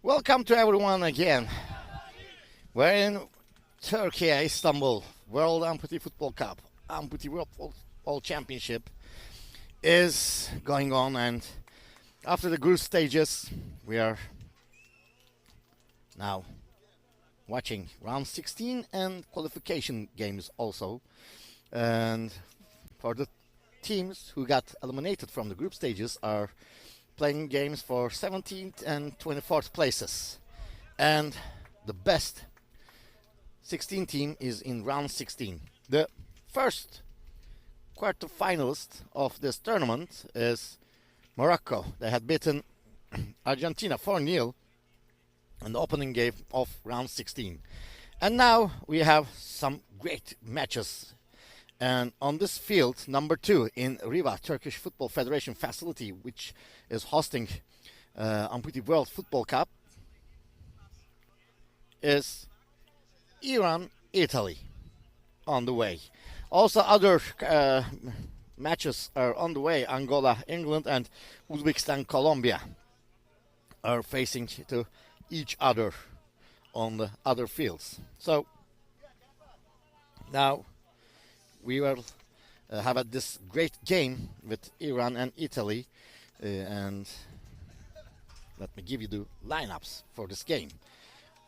Welcome to everyone again. We're in Turkey, Istanbul, World Amputee Football Cup. Amputee World Football Championship is going on, and after the group stages, we are now watching round 16 and qualification games also. And for the teams who got eliminated from the group stages are playing games for 17th and 24th places. And the best 16 team is in round 16. The first quarterfinalist of this tournament is Morocco. They had beaten Argentina 4-0 in the opening game of round 16. And now we have some great matches. And on this field, number 2 in Riva, Turkish Football Federation facility, which is hosting Amputee World Football Cup, is Iran, Italy on the way. Also other matches are on the way. Angola, England, and Uzbekistan, Colombia are facing to each other on the other fields. So now we will have this great game with Iran and Italy, and let me give you the lineups for this game.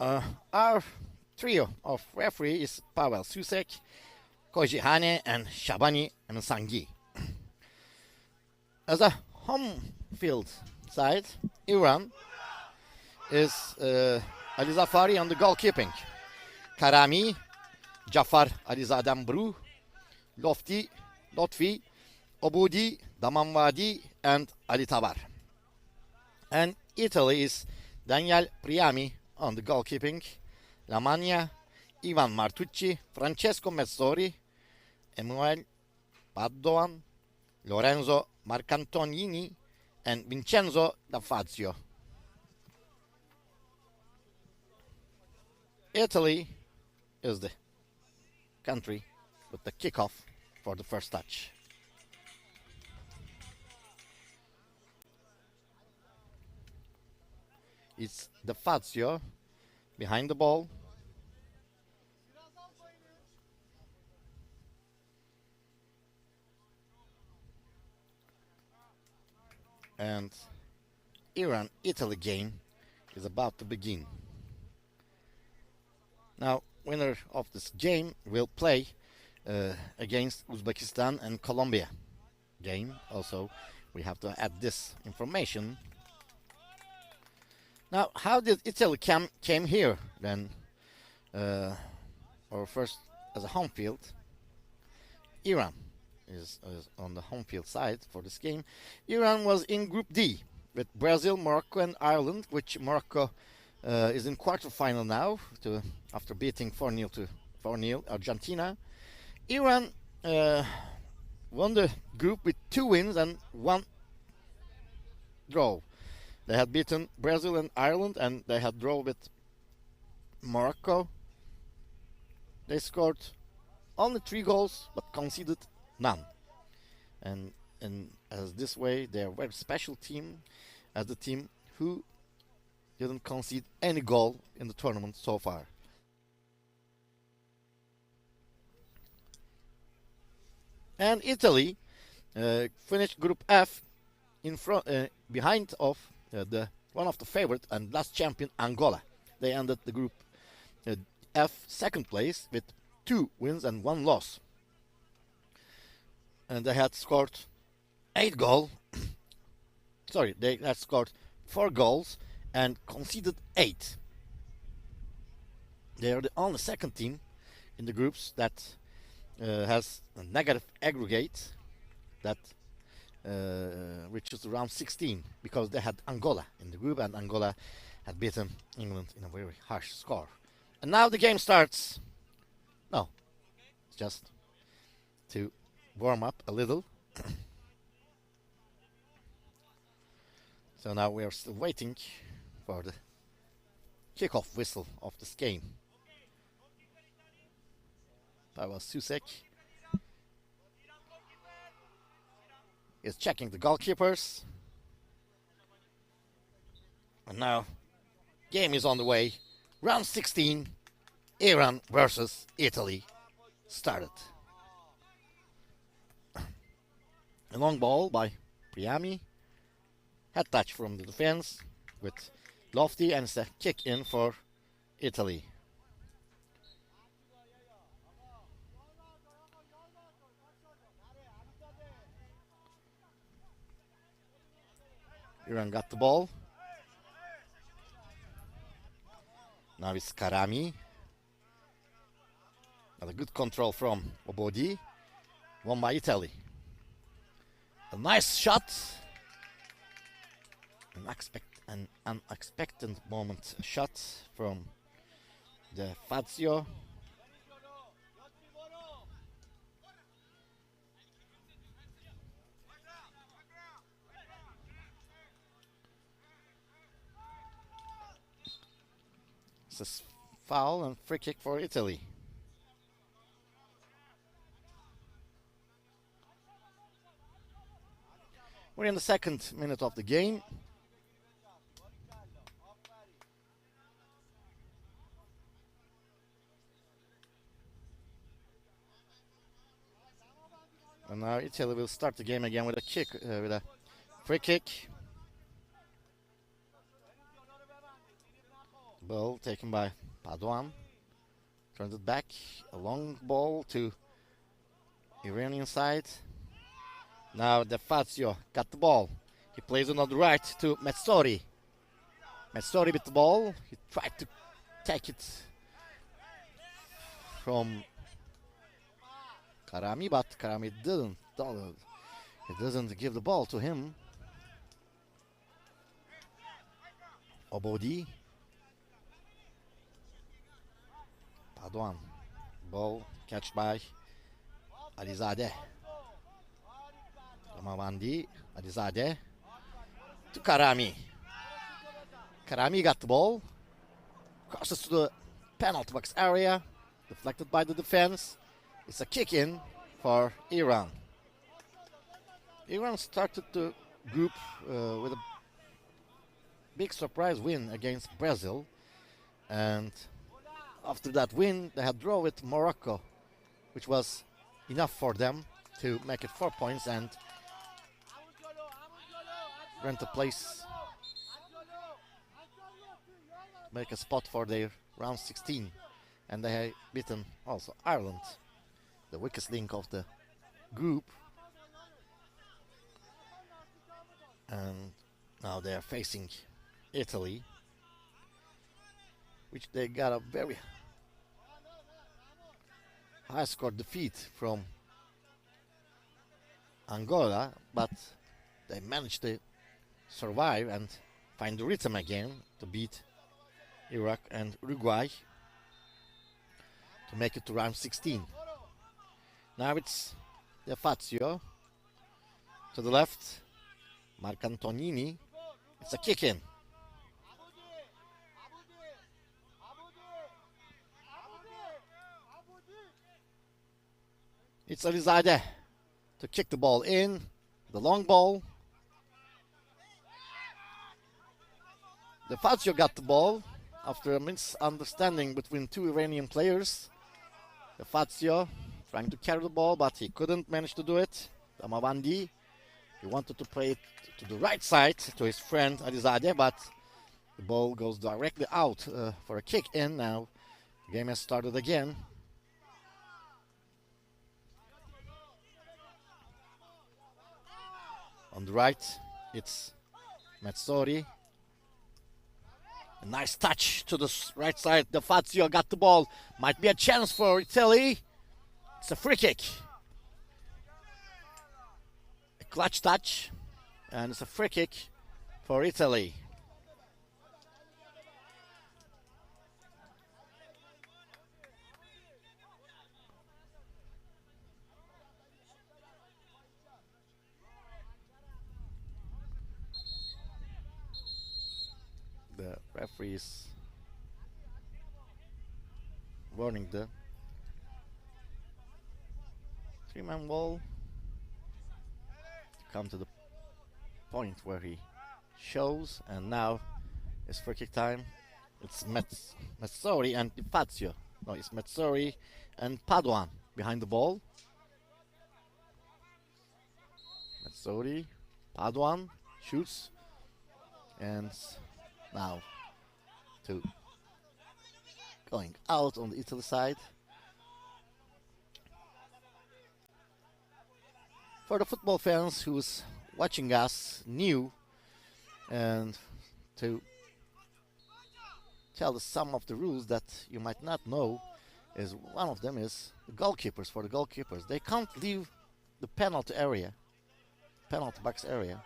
Our trio of referee is Pavel Susek, Koji Hane, and Shabani Msangi. As a home field side, Iran is Ali Zafari on the goalkeeping, Karami, Jafar Alizadeh Bru, Lotfi, Obudi, Damanwadi, and Ali Tabar. And Italy is Daniel Priami on the goalkeeping, Lamagna, Ivan Martucci, Francesco Mezzori, Emanuele Padoan, Lorenzo Marcantonini, and Vincenzo D'Afazio. Italy is the country with the kickoff for the first touch. It's the Fazio behind the ball. And Iran-Italy game is about to begin. Now, winner of this game will play against Uzbekistan and Colombia game. Also, we have to add this information. Now, how did Italy came here then? Or first as a home field. Iran is on the home field side for this game. Iran was in Group D with Brazil, Morocco, and Ireland, which Morocco is in quarterfinal now after beating 4-0 to 4-0 Argentina. Iran won the group with 2 wins and 1 draw. They had beaten Brazil and Ireland, and they had drawn with Morocco. They scored only 3 goals but conceded none. And as this way, they are a very special team, as the team who didn't concede any goal in the tournament so far. And Italy finished Group F in front, behind of the one of the favorite and last champion Angola. They ended the Group F second place with 2 wins and 1 loss. And they had scored 8 goals. Sorry, they had scored 4 goals and conceded 8. They are the only second team in the groups that has a negative aggregate that reaches around 16, because they had Angola in the group, and Angola had beaten England in a very harsh score. And now the game starts. No, it's just to warm up a little. So now we are still waiting for the kickoff whistle of this game. Pavel Susek is checking the goalkeepers. And now, game is on the way. Round 16, Iran versus Italy started. A long ball by Priami. Head touch from the defense with Lofty, and it's a kick in for Italy. Iran got the ball. Now it's Karami. Got a good control from Obodi. Won by Italy. A nice shot. An unexpected moment shot from the Fazio. It's a foul and free kick for Italy. We're in the second minute of the game. And now Italy will start the game again with a free kick. Ball taken by Paduan. Turns it back. A long ball to Iranian side. Now the Fazio got the ball. He plays on the right to Metsori. Metsori with the ball. He tried to take it from Karami, but Karami didn't. He doesn't give the ball to him. Obodi. Paduan. Ball catched by Alizadeh. Ramavandi. Alizadeh. To Karami. Karami got the ball. Crosses to the penalty box area. Deflected by the defense. It's a kick in for Iran. Iran started the group with a big surprise win against Brazil, and after that win, they had draw with Morocco, which was enough for them to make it 4 points and rent a place, make a spot for their round 16. And they had beaten also Ireland, the weakest link of the group. And now they are facing Italy, which they got a very high score defeat from Angola, but they managed to survive and find the rhythm again to beat Iraq and Uruguay to make it to round 16. Now it's De Fazio to the left, Marcantonini. It's a kick in. It's Alizadeh to kick the ball in, the long ball. De Fazio got the ball after a misunderstanding between two Iranian players. De Fazio trying to carry the ball, but he couldn't manage to do it. Damavandi, he wanted to play it to the right side to his friend Alizadeh, but the ball goes directly out for a kick in. Now the game has started again. On the right, it's Mezzori. A nice touch to the right side. De Fazio got the ball. Might be a chance for Italy. It's a free kick. A clutch touch. And it's a free kick for Italy. The referee is warning the three-man wall to come to the point where he shows, and now it's free kick time. It's Mezzori and Di Fazio. No, it's Mezzori and Paduan behind the ball. Mezzori, Paduan shoots, and now to going out on the Italy side. For the football fans who's watching us new, and to tell us some of the rules that you might not know, is one of them is the goalkeepers. For the goalkeepers, they can't leave the penalty box area.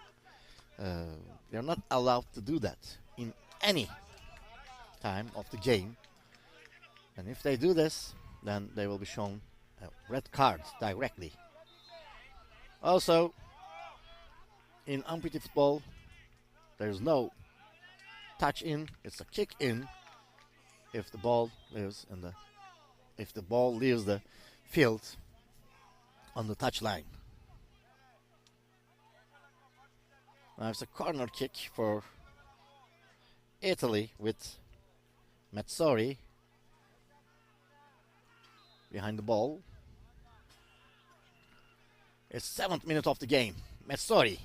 They're not allowed to do that in any time of the game, and if they do this, then they will be shown a red card directly. Also, in amputee football, there's no touch in; it's a kick in if the ball leaves the field on the touch line. Now it's a corner kick for Italy with Mezzori behind the ball. It's 7th minute of the game. Mezzori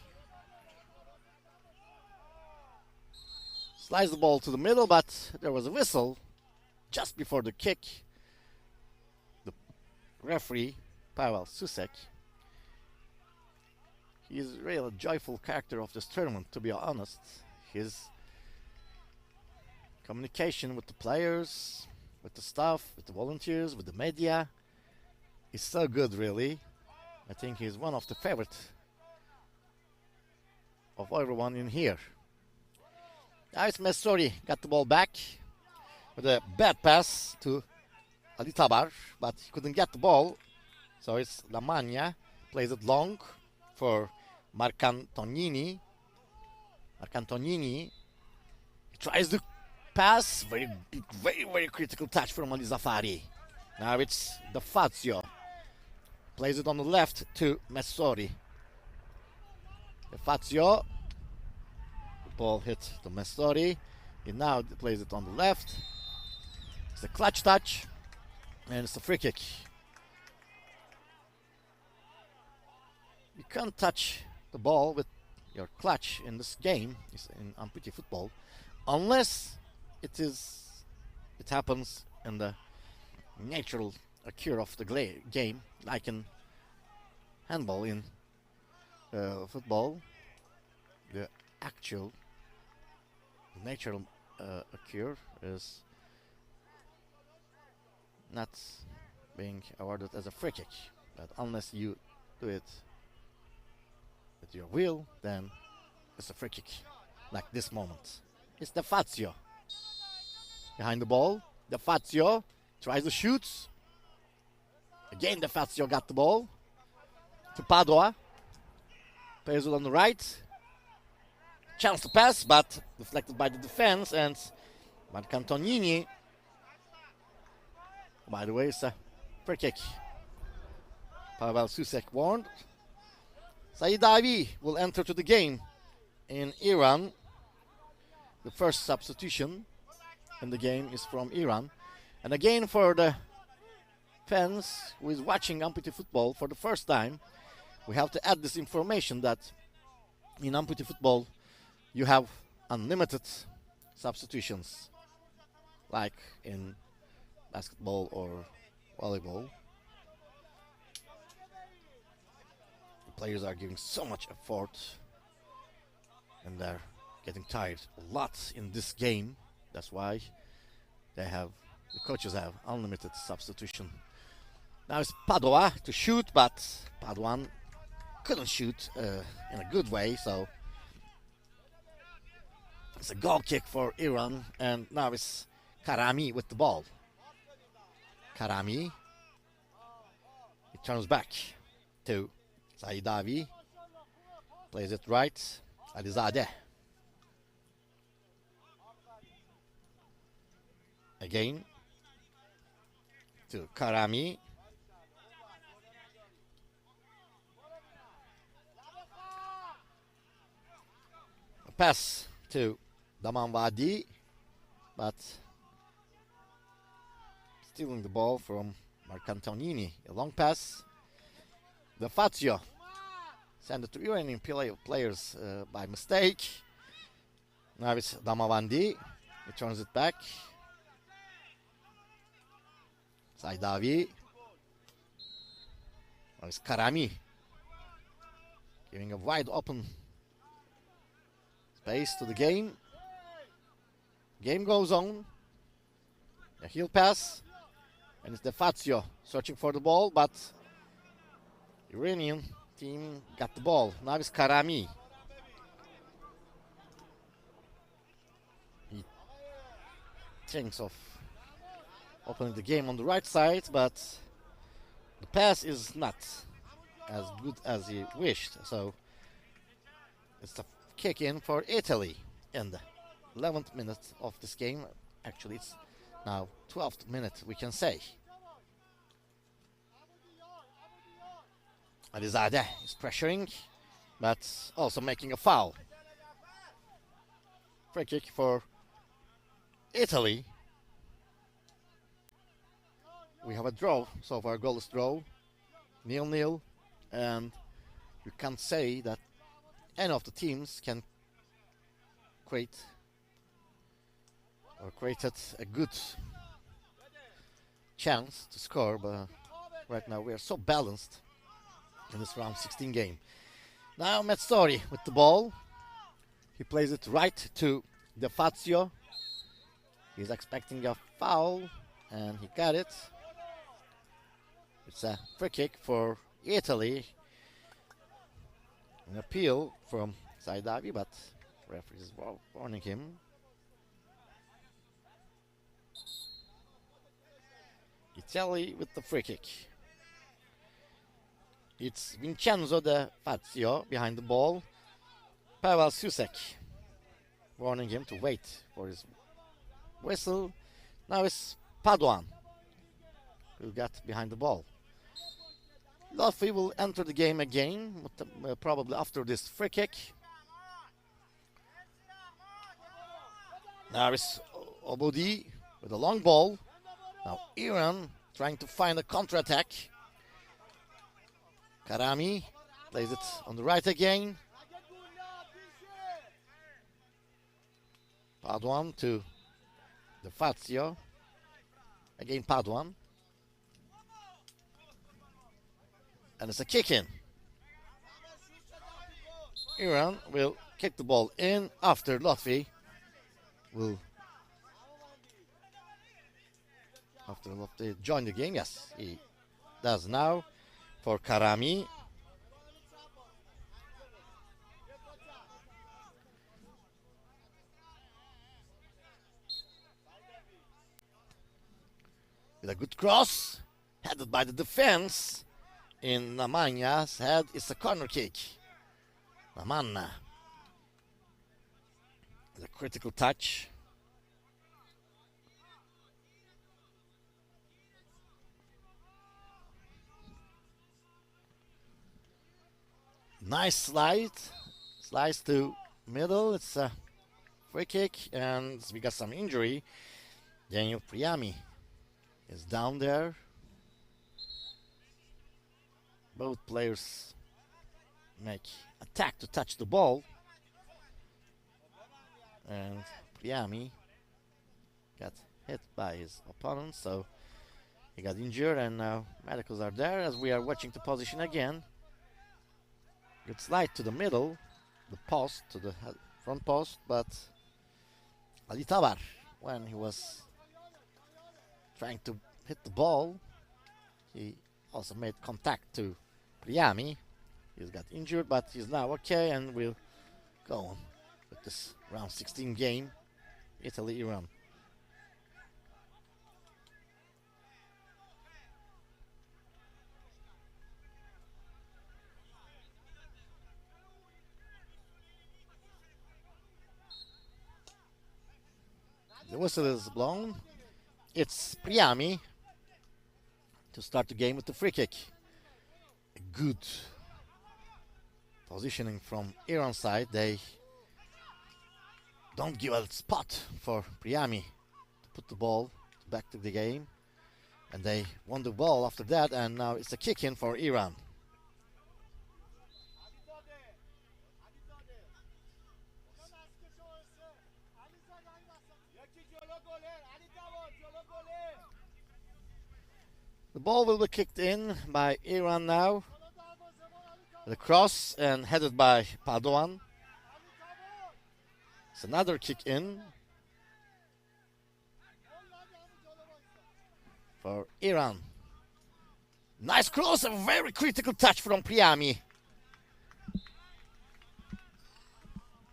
slides the ball to the middle, but there was a whistle just before the kick. The referee, Pavel Susek, he is really a joyful character of this tournament, to be honest. His communication with the players, with the staff, with the volunteers, with the media is so good, really. I think he's one of the favorites of everyone in here. Now it's Mezzori, got the ball back with a bad pass to Ali Tabar, but he couldn't get the ball. So it's Lamagna, plays it long for Marcantonini. Marcantonini tries to pass, very critical touch from Ali Zafari. Now it's De Fazio. Plays it on the left to Messori. Fazio. The ball hit to Messori. He now plays it on the left. It's a clutch touch. And it's a free kick. You can't touch the ball with your clutch in this game, in amputee football, unless it happens in the natural occur of the game, like in handball. In football, the actual natural occur is not being awarded as a free kick, but unless you do it with your will, then it's a free kick. Like this moment, it's the Fazio behind the ball. The Fazio tries to shoot. Again, the Fazio got the ball to Padua. Plays it on the right. Chance to pass, but deflected by the defense, and Marcantonini. By the way, it's a free kick. Pavel Susek warned. Saidavi will enter to the game in Iran. The first substitution in the game is from Iran. And again, for the fans who is watching amputee football for the first time, we have to add this information that in amputee football you have unlimited substitutions, like in basketball or volleyball. The players are giving so much effort and they're getting tired a lot in this game. That's why the coaches have unlimited substitution. Now it's Padua to shoot, but Paduan couldn't shoot in a good way, so it's a goal kick for Iran. And now it's Karami with the ball. Karami. He turns back to Saidavi. Plays it right. Alizadeh. Again to Karami. A pass to Damanvadi, but stealing the ball from Marcantonini. A long pass. The Fazio sent it to Iranian players by mistake. Now it's Damavandi. He turns it back. Saidavi. Now it's Karami. Giving a wide open space to the game. Game goes on. A heel pass. And it's the Fazio searching for the ball, but Iranian team got the ball. Now it's Karami. He thinks of opening the game on the right side, but the pass is not as good as he wished. So it's a kick in for Italy in the 11th minute of this game. Actually, it's now 12th minute, we can say. Alizadeh is pressuring, but also making a foul. Free kick for Italy. We have a draw so far, goalless draw, 0-0, and you can't say that any of the teams can created a good chance to score, but right now we are so balanced in this round 16 game. Now Metsori with the ball. He plays it right to De Fazio. He's expecting a foul, and he got it. It's a free kick for Italy. An appeal from Saidavi, but the referee is warning him. Italy with the free kick. It's Vincenzo De Fazio behind the ball. Pavel Susek warning him to wait for his whistle. Now it's Paduan who got behind the ball. Laffy will enter the game again, probably after this free kick. Now it's Obodi with a long ball. Now Iran trying to find a counter-attack. Karami plays it on the right again. Paduan to the Fazio. Again Paduan. And it's a kick in. Iran will kick the ball in after Lotfi will join the game. Yes, he does now for Karami. With a good cross, headed by the defense. In Namanya's head, it's a corner kick. Namanna. The critical touch. Nice slide. Slice to middle. It's a free kick, and we got some injury. Daniel Priami is down there. Both players make attack to touch the ball. And Priami got hit by his opponent, so he got injured, and now medicals are there as we are watching the position again. Good slide to the middle, the post, to the front post, but Ali Tabar, when he was trying to hit the ball, he also made contact to Priami. He's got injured, but he's now okay, and we'll go on with this round 16 game, Italy-Iran. The whistle is blown. It's Priami to start the game with the free kick. A good positioning from Iran side. They don't give a spot for Priami to put the ball back to the game, and they won the ball after that, and now it's a kick in for Iran. The ball will be kicked in by Iran now. The cross and headed by Padoan. It's another kick in for Iran. Nice cross, a very critical touch from Priami.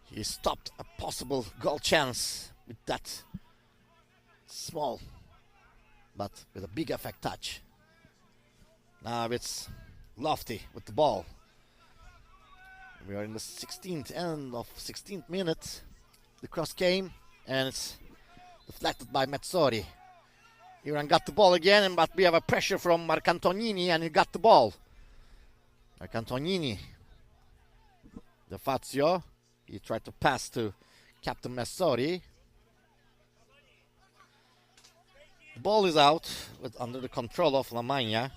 He stopped a possible goal chance with that small but with a big effect touch. Now it's Lofty with the ball. We are in the 16th end of 16th minute. The cross came and it's deflected by Mezzori. Iran got the ball again, but we have a pressure from Marcantonini, and he got the ball. Marcantonini, the Fazio, he tried to pass to Captain Mezzori. The ball is out under the control of Lamagna,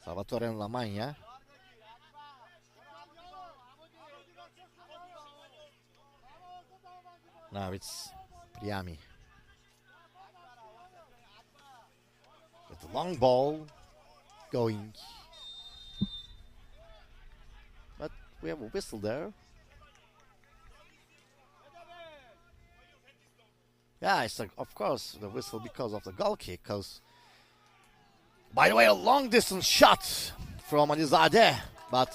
Salvatore Lamagna. Now it's Priami with the long ball going, but we have a whistle there. Yeah, it's of course the whistle because of the goal kick. Because, by the way, a long distance shot from Alizadeh, but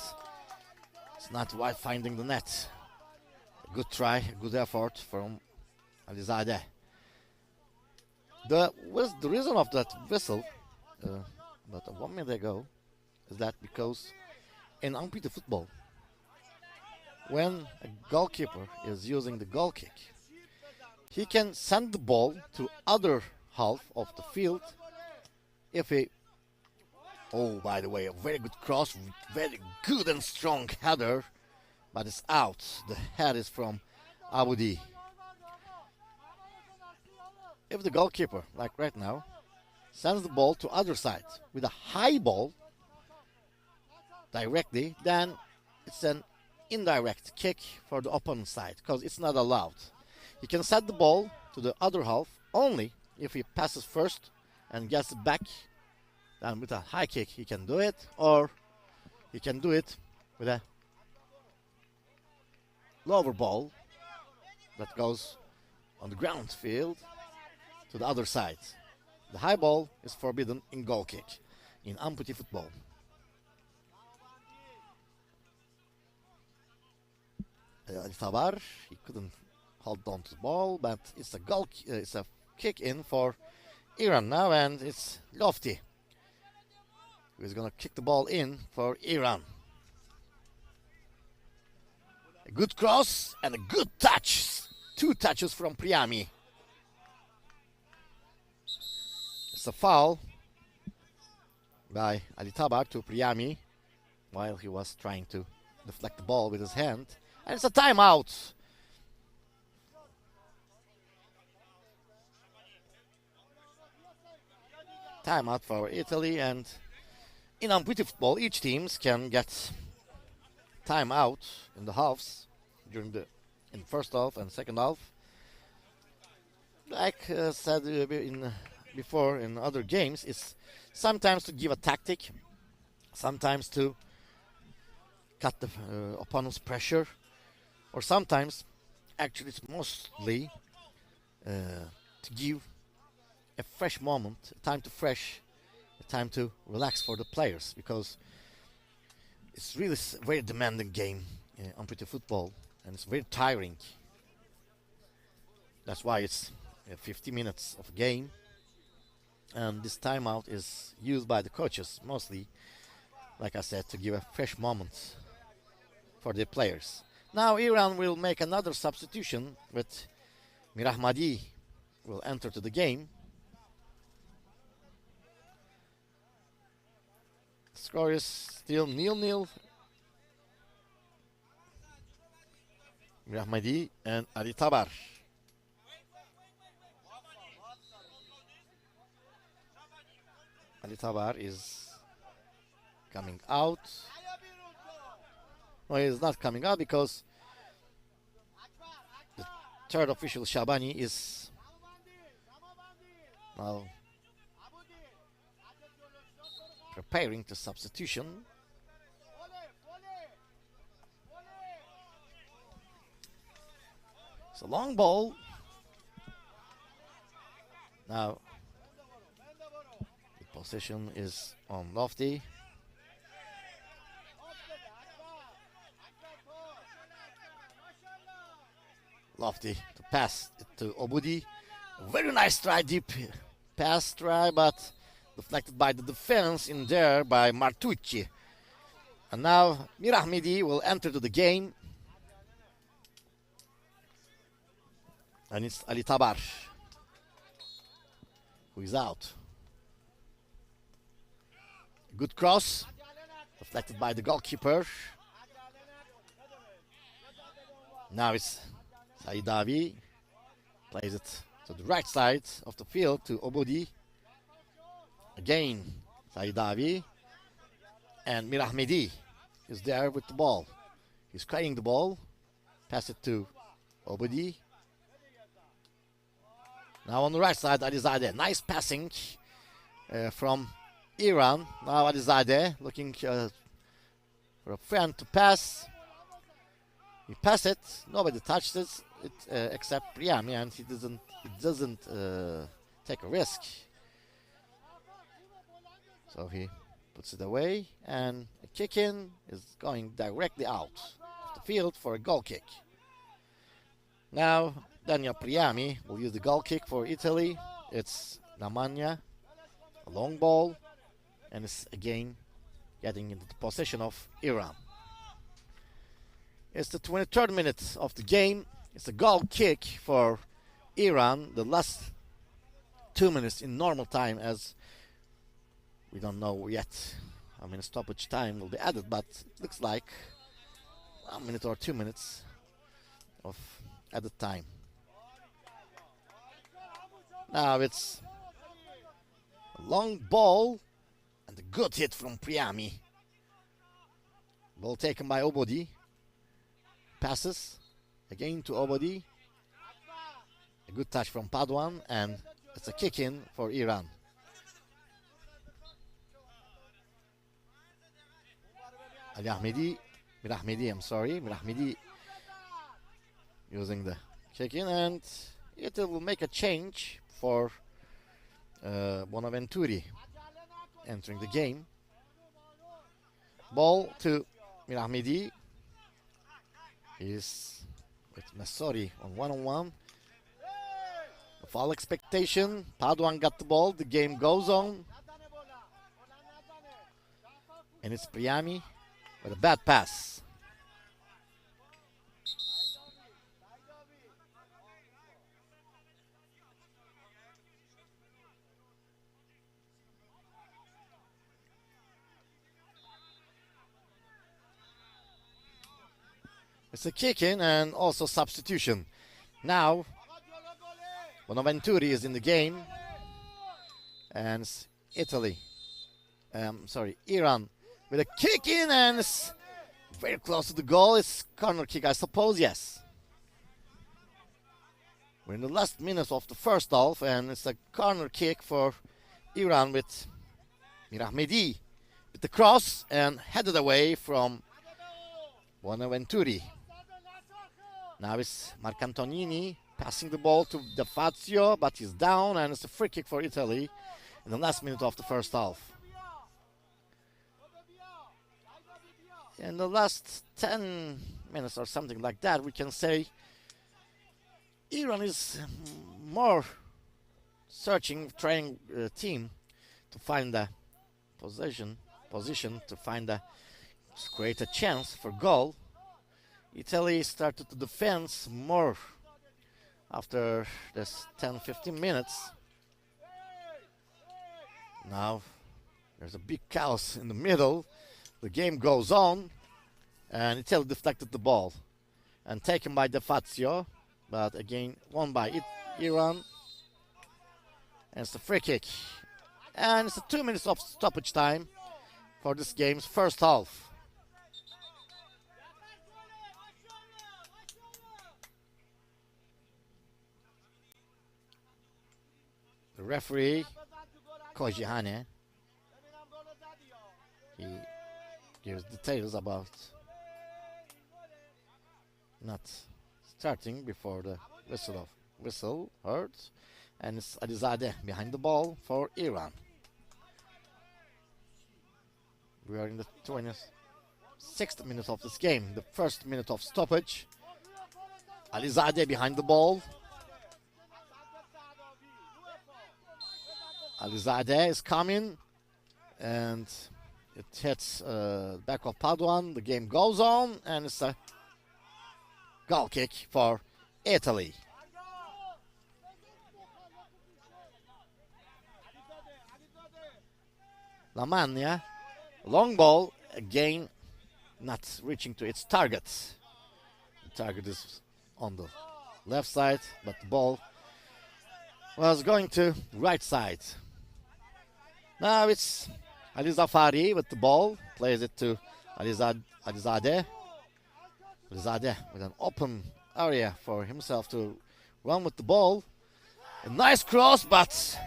it's not quite finding the net. A good try, a good effort from Alizadeh. The reason of that whistle, about 1 minute ago, is that because in unbeaten football, when a goalkeeper is using the goal kick, he can send the ball to other half of the field if he Oh, by the way, a very good cross, very good and strong header, but it's out. The head is from Abudi. If the goalkeeper, like right now, sends the ball to other side with a high ball directly, then it's an indirect kick for the opponent side because it's not allowed. He can set the ball to the other half only if he passes first and gets it back. Then with a high kick he can do it, or he can do it with a lower ball that goes on the ground field to the other side. The high ball is forbidden in goal kick in amputee football. Tabar, he couldn't hold on to the ball, but it's a goal. It's a kick in for Iran now, and it's Lofty who's gonna kick the ball in for Iran. A good cross and a good touch. 2 touches from Priami. It's a foul by Ali Tabar to Priami while he was trying to deflect the ball with his hand. And it's a timeout. Timeout for Italy, and in amputee football, each teams can get timeout in the halves during in first half and second half. Like said before in other games, it's sometimes to give a tactic, sometimes to cut the opponent's pressure, or sometimes, actually it's mostly to give a fresh moment, a time to relax for the players, because it's really a very demanding game, amputee football, and it's very tiring. That's why it's 50 minutes of a game, and this timeout is used by the coaches mostly, like I said, to give a fresh moment for the players. Now Iran will make another substitution with Mirahmadi will enter to the game. The score is still 0-0. Mirahmadi and Ali Tabar. Ali Tabar is coming out. No, he is not coming out because the third official, Shabani, is now preparing the substitution. It's a long ball. Now the possession is on Lofty. Lofty to pass it to Obudi. Very nice try, deep pass try, but deflected by the defense in there by Martucci. And now Mirahmadi will enter to the game. And it's Ali Tabar who is out. Good cross, deflected by the goalkeeper. Now it's Saidavi, plays it to the right side of the field to Obudi. Again, Saidavi, and Mirahmadi is there with the ball. He's carrying the ball, pass it to Obudi. Now on the right side, Alizadeh. Nice passing from Iran. Now Alizadeh looking for a friend to pass. He passed it. Nobody touched it except Priami, and he doesn't take a risk. So he puts it away, and a kick in is going directly out of the field for a goal kick. Now Daniel Priami will use the goal kick for Italy. It's Lamagna, a long ball, and it's again getting into the possession of Iran. It's the 23rd minute of the game. It's a goal kick for Iran. The last 2 minutes in normal time, as We don't know yet how many stoppage time will be added, but it looks like 1 minute or 2 minutes of added time. Now it's a long ball and a good hit from Priami. Ball taken by Obodi. Passes again to Obodi. A good touch from Paduan, and it's a kick in for Iran. Mirahmedi using the kick in, and it will make a change for Bonaventuri entering the game. Ball to Mirahmedi. He's with Messori on one-on-one. Foul expectation. Paduan got the ball. The game goes on. And it's Priami with a bad pass. It's a kick in and also substitution. Now, Bonaventuri is in the game. And it's Iran with a kick in, and it's very close to the goal. It's corner kick, I suppose, yes. We're in the last minute of the first half, and it's a corner kick for Iran with Mirahmedi with the cross and headed away from Bonaventuri. Now it's Marcantonini passing the ball to De Fazio, but he's down, and it's a free kick for Italy in the last minute of the first half. In the last 10 minutes or something like that, we can say Iran is more searching, trying team to find a position to create a chance for goal. Italy started to defend more after this 10-15 minutes. Now there's a big chaos in the middle. The game goes on, and Italy deflected the ball and taken by De Fazio, but again won by Iran. And it's a free kick, and it's a 2 minutes of stoppage time for this game's first half. The referee, Kojihane, he gives details about not starting before the whistle heard, and it's Alizadeh behind the ball for Iran. We are in the 26th minute of this game, the first minute of stoppage. Alizadeh behind the ball. Alizadeh is coming, and it hits back of Paduan. The game goes on, and it's a goal kick for Italy. Lamagna, long ball, again not reaching to its target. The target is on the left side, but the ball was going to right side. Now it's Ali Zafari with the ball, plays it to Alizadeh. Alizadeh with an open area for himself to run with the ball. A nice cross, but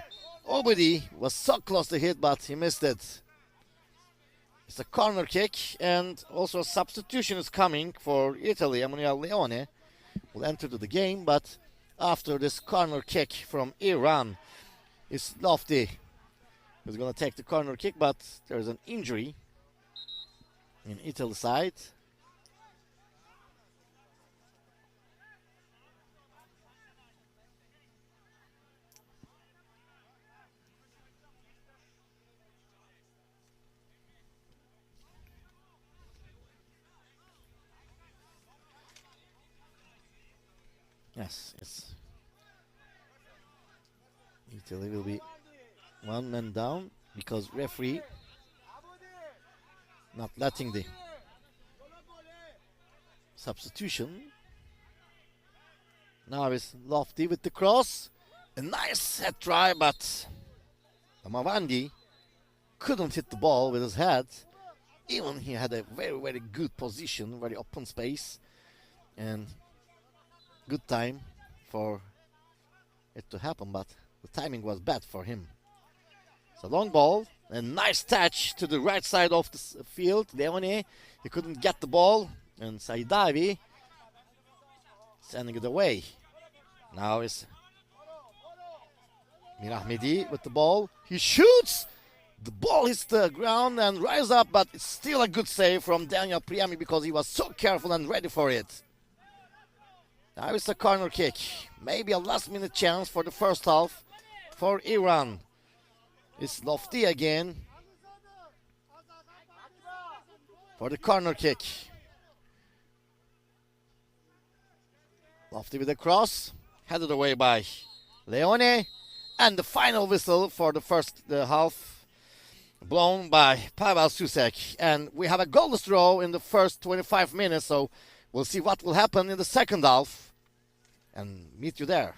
Obedi was so close to hit, but he missed it. It's a corner kick, and also a substitution is coming for Italy. Emanuele Leone will enter to the game, but after this corner kick from Iran, it's Lofty who's going to take the corner kick, but there's an injury in Italy side. Yes, Italy will be one man down. because referee not letting the substitution. Now is Lofty with the cross. A nice head try, but Mavandi couldn't hit the ball with his head. Even he had a very, very good position, very open space, and good time for it to happen, but the timing was bad for him. It's a long ball, a nice touch to the right side of the field. Leone, he couldn't get the ball, and Saidavi sending it away. Now is Mirahmedi with the ball. He shoots! The ball hits the ground and rises up, but it's still a good save from Daniel Priami because he was so careful and ready for it. Now it's a corner kick. Maybe a last-minute chance for the first half for Iran. It's Lofty again for the corner kick. Lofty with a cross, headed away by Leone. And the final whistle for the first half, blown by Pavel Susek. And we have a goalless draw in the first 25 minutes, so we'll see what will happen in the second half. And meet you there.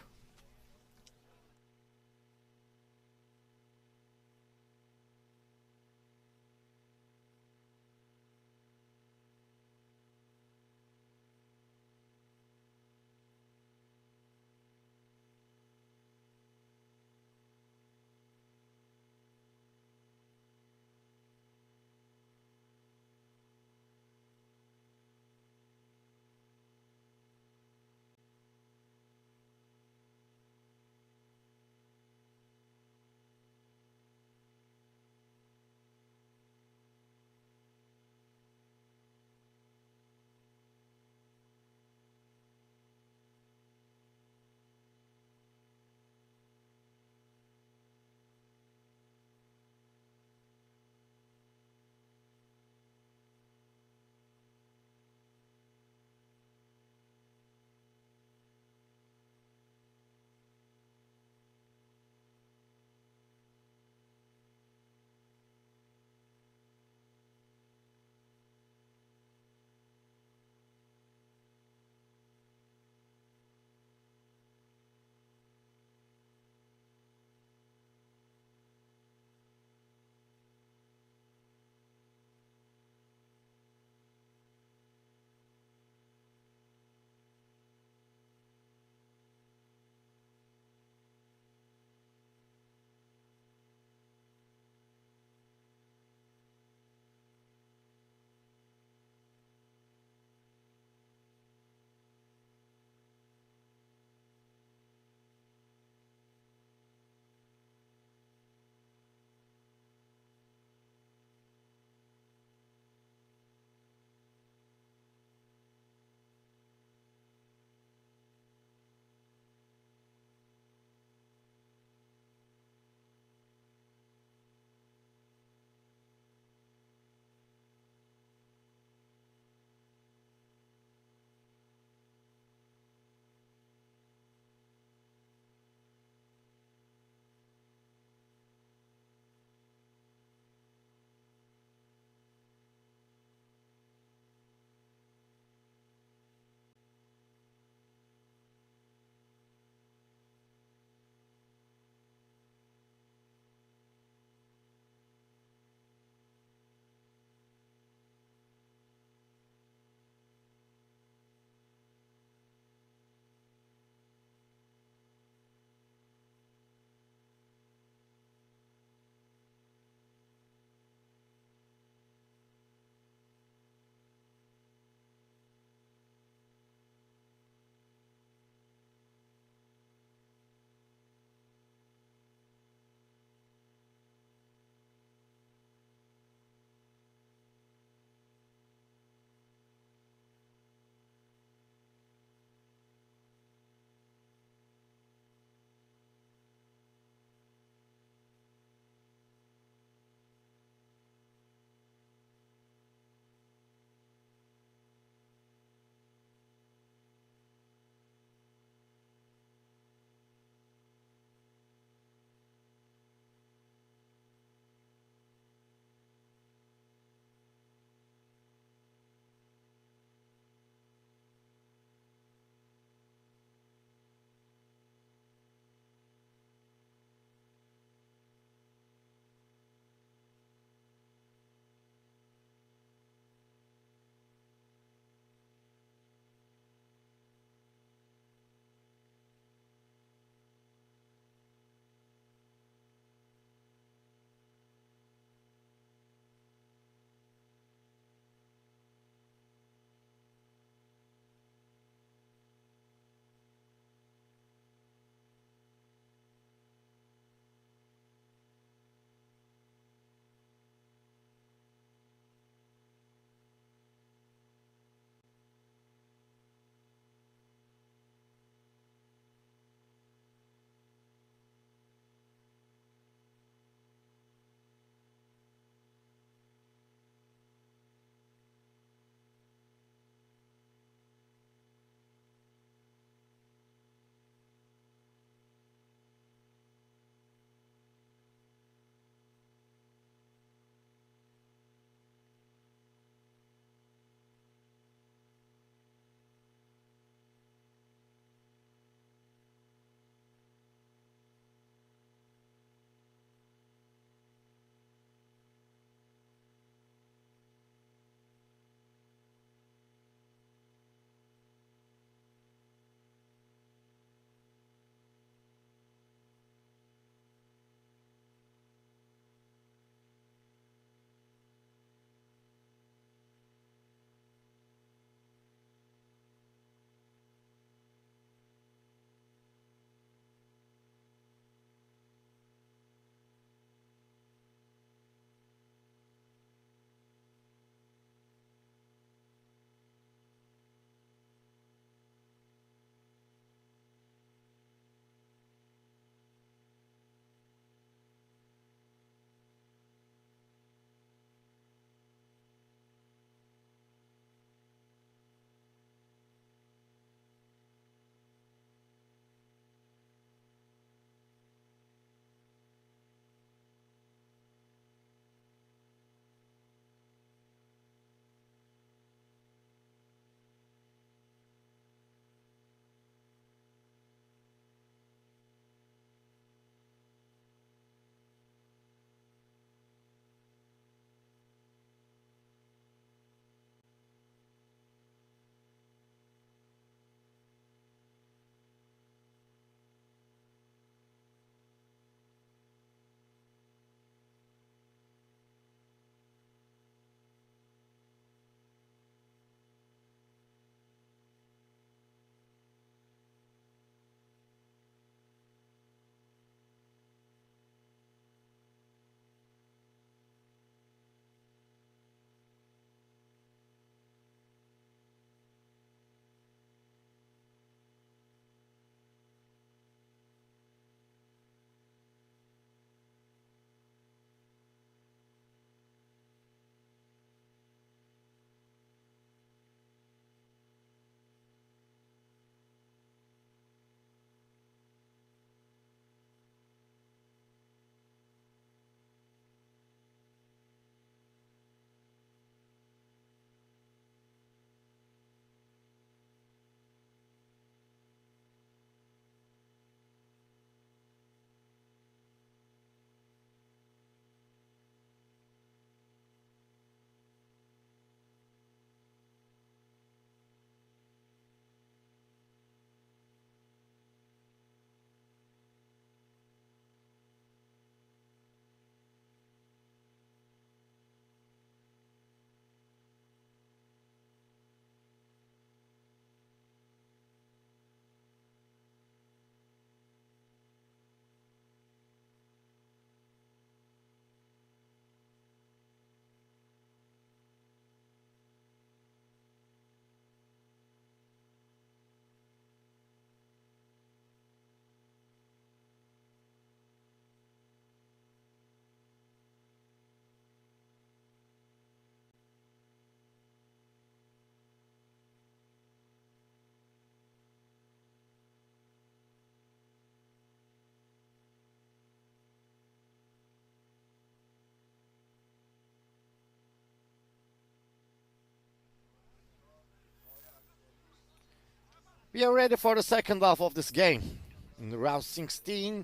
We are ready for the second half of this game. In the round 16,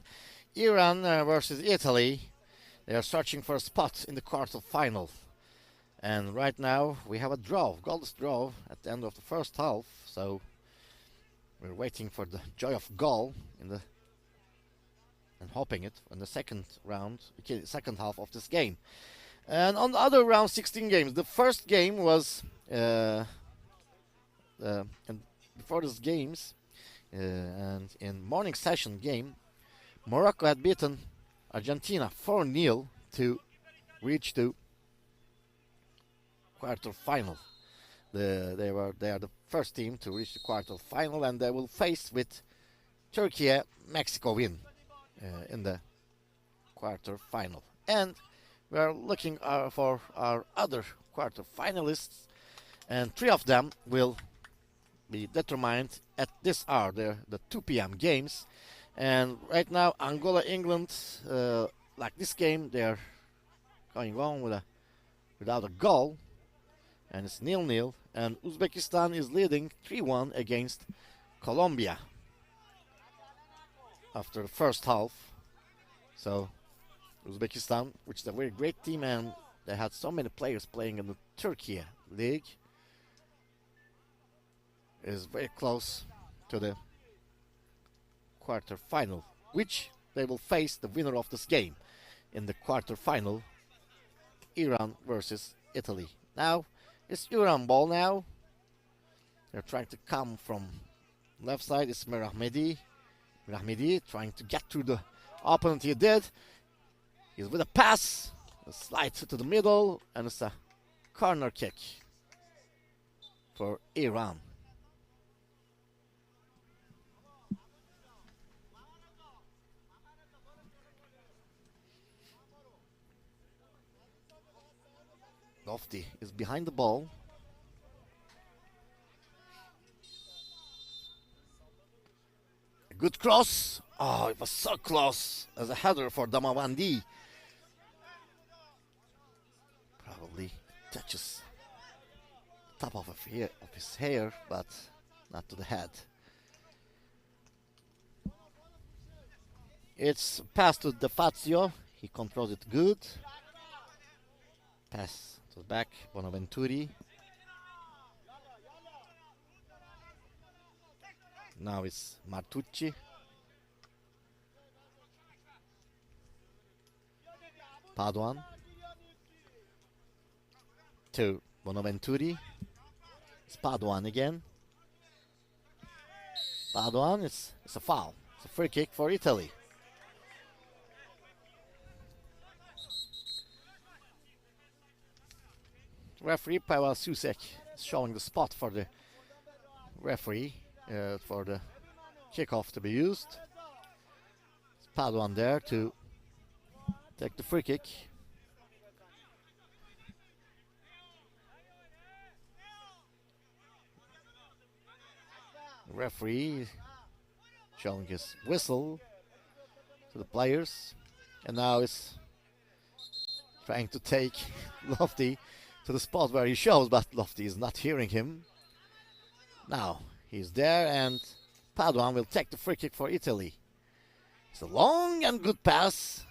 Iran versus Italy. They are searching for a spot in the quarterfinal. And right now we have a draw, goalless draw at the end of the first half. So we're waiting for the joy of goal and hoping it in the second round, second half of this game. And on the other round 16 games, the first game was and before these games and in morning session game, Morocco had beaten Argentina 4-0 to reach to quarter-final. They are the first team to reach the quarter-final, and they will face with Turkey, Mexico win in the quarter-final. And we are looking for our other quarter-finalists, and 3 of them will be determined at this hour, the 2 p.m. games. And right now, Angola, England, like this game, they're going on without a goal, and it's 0-0. And Uzbekistan is leading 3-1 against Colombia after the first half. So Uzbekistan, which is a very great team, and they had so many players playing in the Turkey league, is very close to the quarter-final, which they will face the winner of this game in the quarter-final, Iran versus Italy. Now it's Iran ball now. They're trying to come from left side. It's Merahmedi trying to get to the opponent. He did. He's with a pass, a slide to the middle, and it's a corner kick for Iran. Lofty is behind the ball. A good cross. Oh, it was so close as a header for Damawandi. Probably touches the top of his hair, but not to the head. It's pass to De Fazio. He controls it good. Pass to the back, Bonaventuri. Now it's Martucci. Paduan. To Bonaventuri. It's Paduan again. Paduan, it's a foul. It's a free kick for Italy. Referee Pavel Susek is showing the spot for the referee for the kickoff to be used. It's Paduan there to take the free kick. The referee showing his whistle to the players, and now it's trying to take Lofty to the spot where he shows, but Lofty is not hearing him. Now he's there, and Paduan will take the free kick for Italy. It's a long and good pass,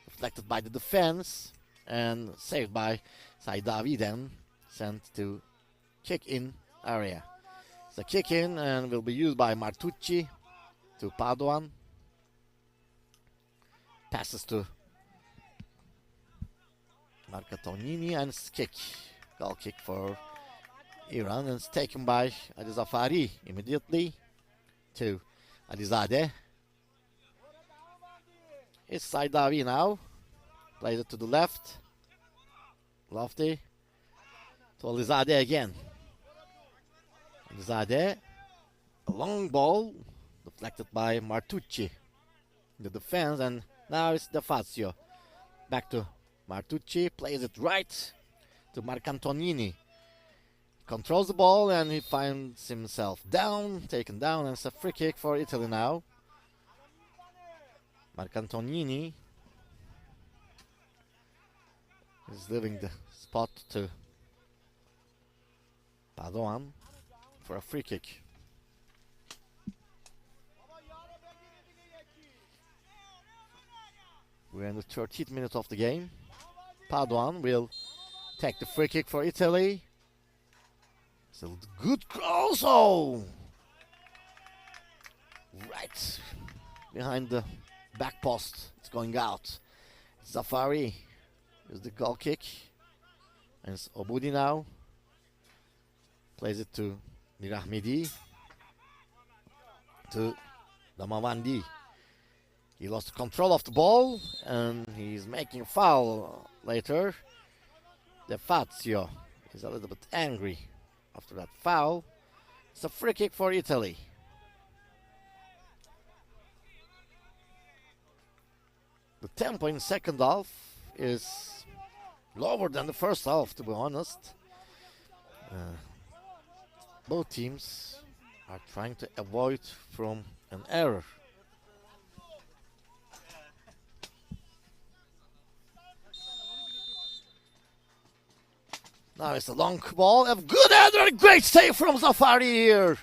deflected by the defense and saved by Saidavi, then sent to kick in area. It's a kick in and will be used by Martucci to Paduan. Passes to Marcatonini, and it's kick. Goal kick for Iran, and it's taken by Alizafari immediately to Alizadeh. It's Saidavi now. Plays it to the left. Lofty to Alizadeh again. Alizadeh. A long ball deflected by Martucci. The defense, and now it's De Fazio. Back to Martucci, plays it right to Marcantonini. Controls the ball, and he finds himself taken down, and it's a free kick for Italy now. Marcantonini is leaving the spot to Paduan for a free kick. We're in the 13th minute of the game. Paduan will take the free kick for Italy. It's a good cross. Oh! Right behind the back post. It's going out. Zafari is the goal kick. And it's Obudi now. Plays it to Mirahmedi. To Damavandi. He lost control of the ball and he's making a foul later. De Fazio is a little bit angry after that foul. It's a free kick for Italy. The tempo in second half is lower than the first half, to be honest. Both teams are trying to avoid from an error. Now it's a long ball, a good header, great save from Zafari here.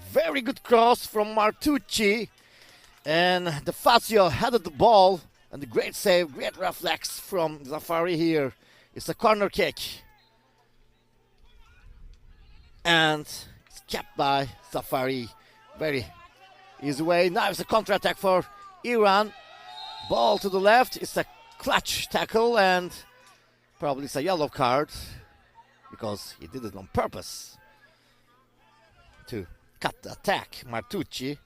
Very good cross from Martucci. And De Fazio headed the ball, and the great save, great reflex from Zafari here. It's a corner kick. And it's kept by Zafari. Very easy way. Now it's a counter-attack for Iran. Ball to the left. It's a clutch tackle, and probably it's a yellow card because he did it on purpose to cut the attack, Martucci.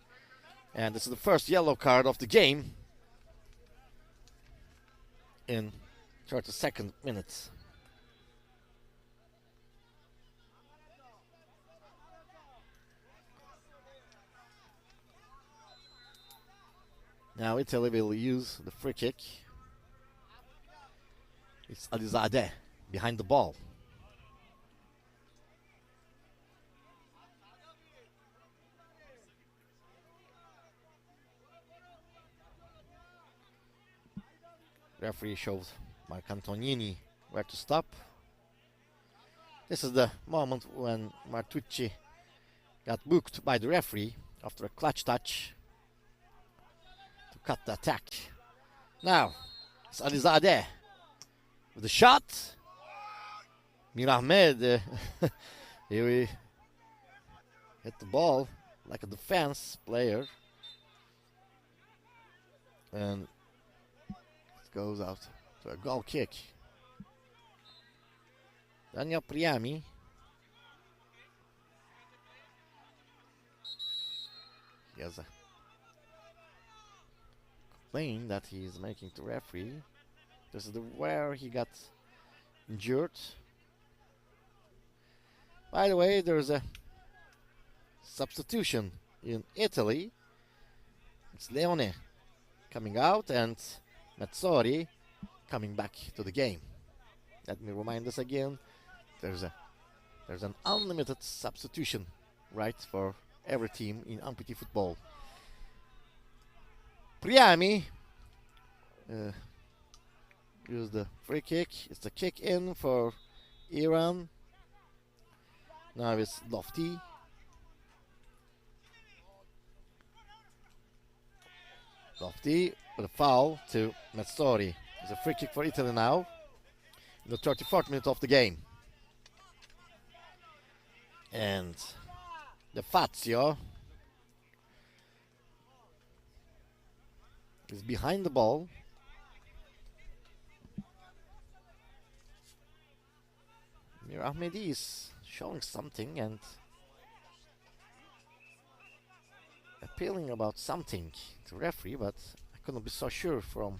And this is the first yellow card of the game in 32nd minute. Now Italy will use the free kick. It's Alizadeh behind the ball. Referee shows Marc Antonini where to stop. This is the moment when Martucci got booked by the referee after a clutch touch to cut the attack. Now it's Alizadeh with the shot. Mir Ahmed here we hit the ball like a defense player, and it goes out to a goal kick. Daniel Priami he has a complaint that he is making to referee. This is where he got injured. By the way, there's a substitution in Italy. It's Leone coming out and Mezzori coming back to the game. Let me remind us again, there's an unlimited substitution right for every team in amputee football. Priami used the free kick. It's the kick in for Iran. Now it's Lofty. Lofty with a foul to Mezzori. It's a free kick for Italy now in the 34th minute of the game. And De Fazio is behind the ball. Mir Ahmedi is showing something and appealing about something to referee, but I couldn't be so sure from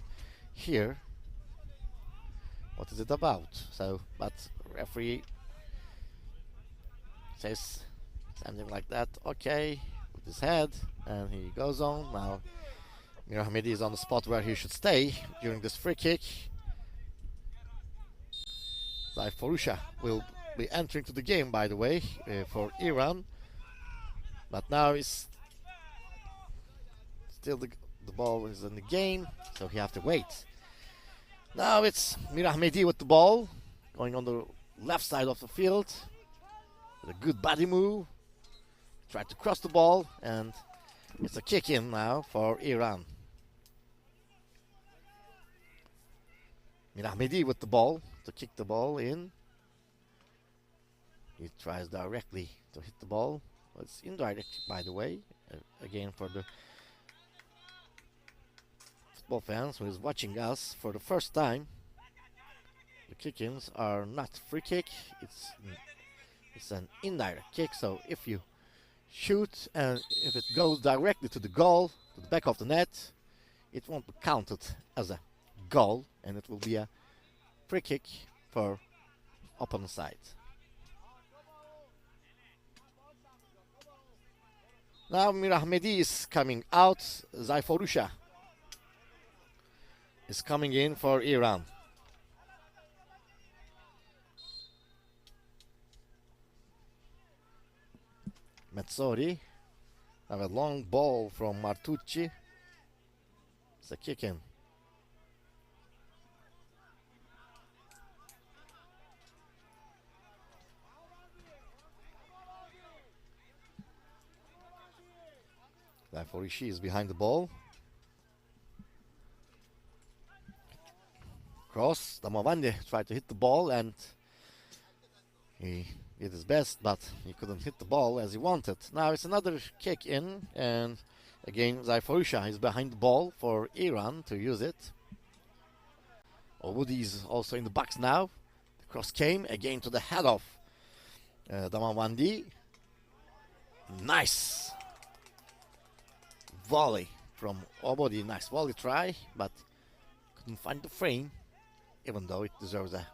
here what is it about. So, but referee says something like that, okay, with his head, and he goes on. Now Mir Ahmedi is on the spot where he should stay during this free kick. Zaif Forusha will be entering to the game, by the way, for Iran. But now it's still the ball is in the game, so he have to wait. Now it's Mir Ahmedi with the ball, going on the left side of the field. With a good body move. Tried to cross the ball, and it's a kick in now for Iran. Mirahmedi with the ball to kick the ball in. He tries directly to hit the ball. It's indirect, by the way. Again, for the football fans who is watching us for the first time, the kick-ins are not free kick. It's an indirect kick. So if you shoot and if it goes directly to the goal, to the back of the net, it won't be counted as a goal, and it will be a free kick for opponent side. Now Mirahmedi is coming out. Zayforusha is coming in for Iran. Metzori. Have a long ball from Martucci. It's a kick in. Zayforishi is behind the ball. Cross. Damavandi tried to hit the ball and he did his best, but he couldn't hit the ball as he wanted. Now it's another kick in, and again Zayforusha is behind the ball for Iran to use it. Obudi is also in the box now. The cross came again to the head of Damavandi. Nice volley from Obodi. Nice volley try, but couldn't find the frame, even though it deserves a